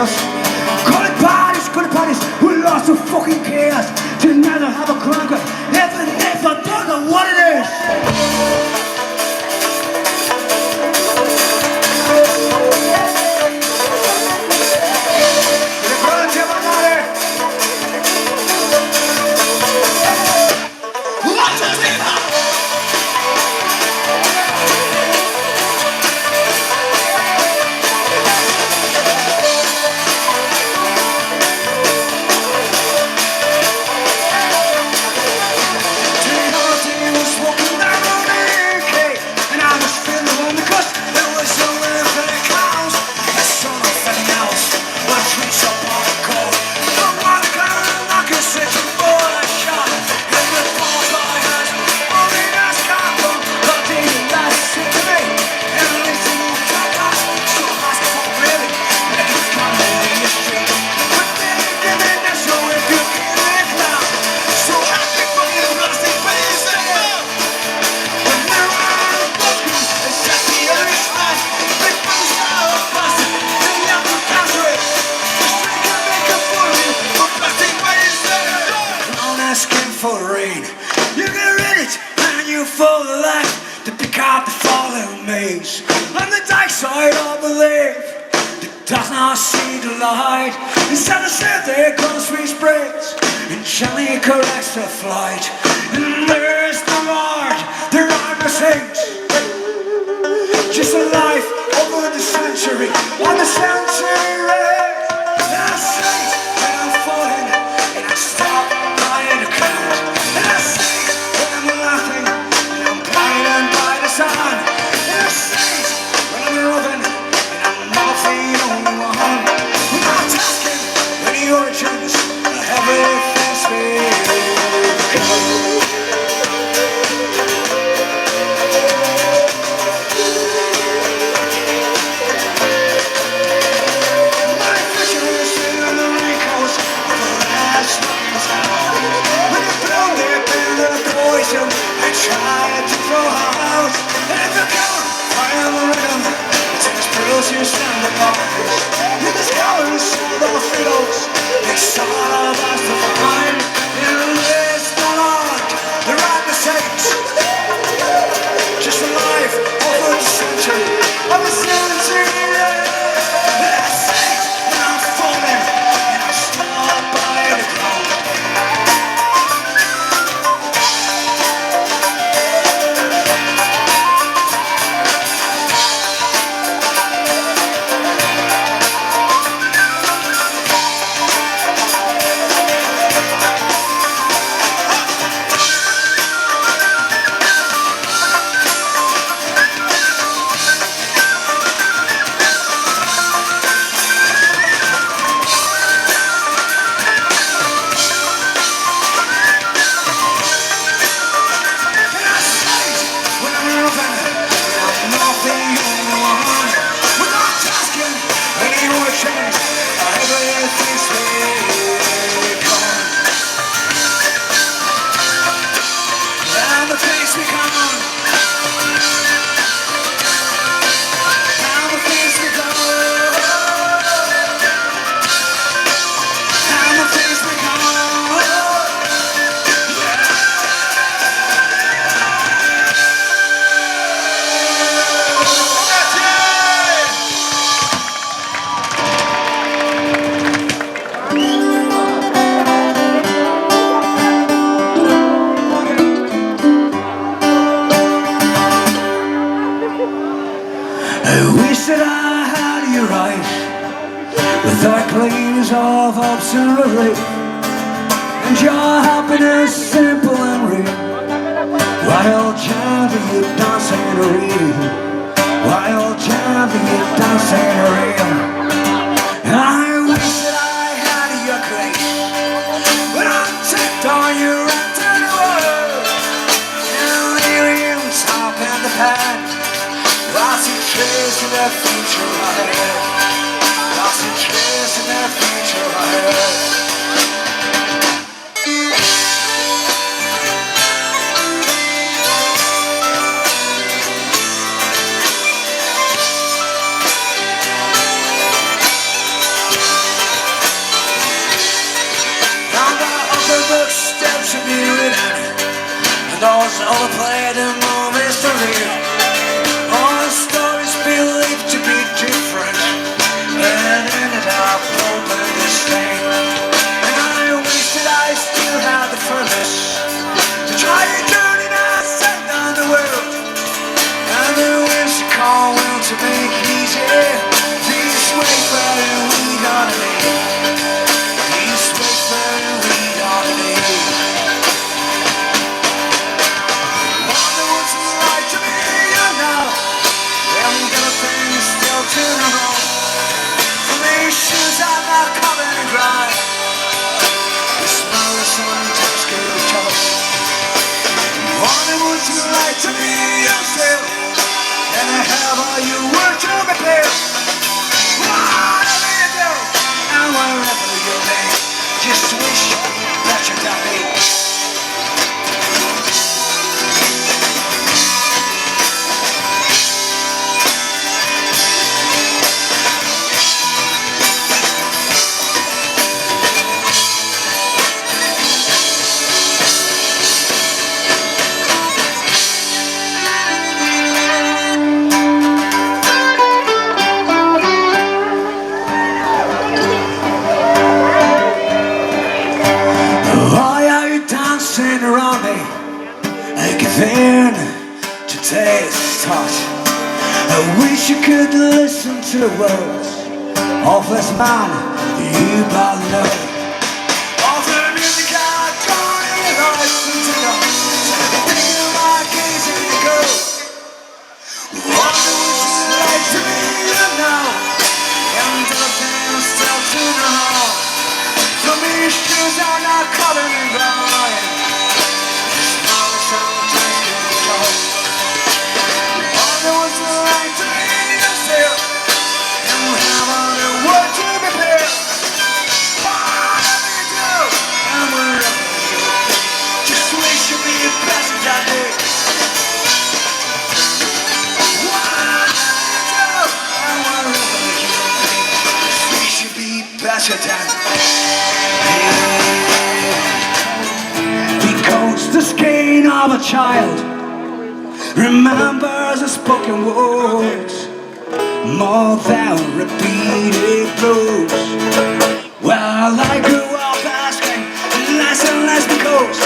chaos. Call it parties, we lost to fucking chaos. To never have a conquer, even if I don't know what it is. Does not see the light. Instead of shit, there comes free sprays, and gently corrects the flight. And there's the Lord, there are no saints. Just a life over the century, on the century. And I say, when I'm falling, and I stop by the count. And I say, when I'm laughing, and I'm blinded by the sun. And I say, when I'm roving, and I'm not the only one. We're not asking any origins, everything's been. You stand apart. In the scholars, the fiddles, it's all of us to find. In this the Lord, there are the saints. Just a life over the century, of the century. The saints, and I'm falling, and I'm stop by the ground. That I had you right, without claims of hopes and relief, and your happiness simple and real, while chanting you dancing in a reel, while chanting you dancing in a reel. And I wish that I had your grace, but I'm tipped on your into the world, and leaving you top in the pad. Lost interest in that future ahead. Lost interest in that future ahead. to be written, and those overplayed in movies to read. All the stories believed to be different, and ended up open this thing. And I wish that I still had the furnace to try to turn it and send down the world. And the winds call will to make easy this way for we gotta live. This way for we gotta live. Wonder what's it like to be you now. Them good things still turn around. For me shoes are not coming and grind. The smell of someone just gave a choice. Wonder what's it like to be yourself. And however you work to prepare. Whatever you do, and wherever you be, just wish that you'd have me. Around me, I give in to taste touch. I wish you could listen to the words of this man you both know. Of the music I don't even listen to them. Everything in my gaze and you go. What would you like to be you now? And the things still to know. For me, shoes are not colored in blind. Because the skin of a child remembers the spoken words more than repeated blows. Well, I grew up asking less and less because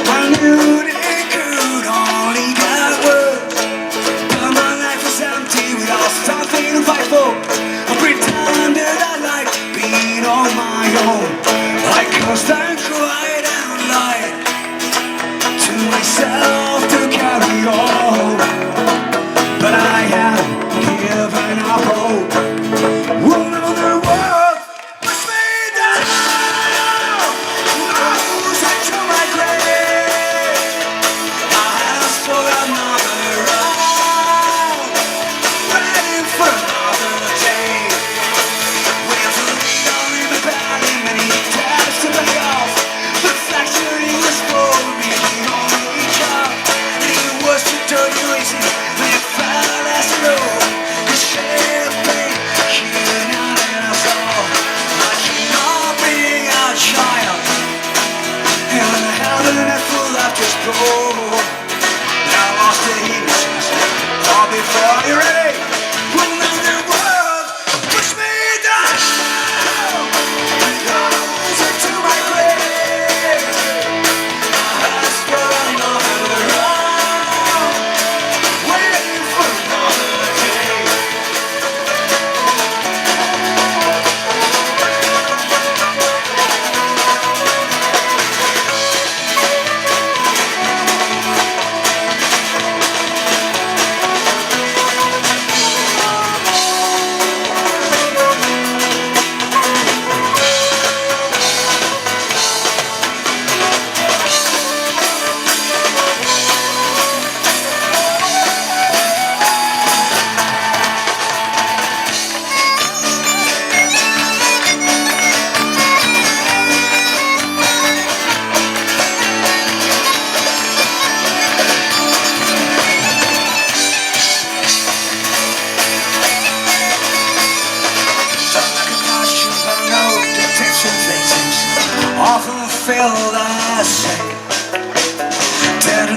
I knew that it could only get worse. But my life was empty without something to fight for. I pretended I liked being on my own. I cursed and cried and lied to myself to carry on. But I had given up hope. Will the world push me down? Nose into my grave. I have stood another round, waiting for another day. With a lead only the belly, many taps to pay off. The fracturing was for me the only job.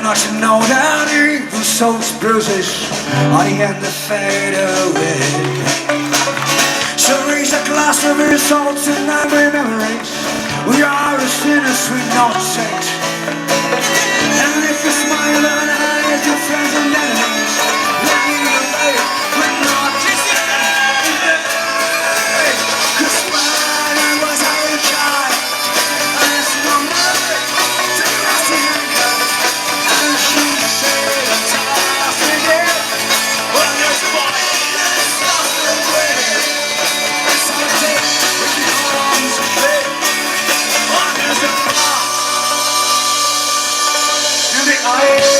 not you know that evil soul's bruises are the end that fade away. So raise a glass of your salts and angry memories. We are a sinners with no saint. And if you smile and hide your friends and enemies, then you know we're not just cause mine was our child. And it's no money to rest in her gut. And she said I'm tough again. Well, there's one that's not the way. It's our day with the arms of faith. On there's a flaw in the eye.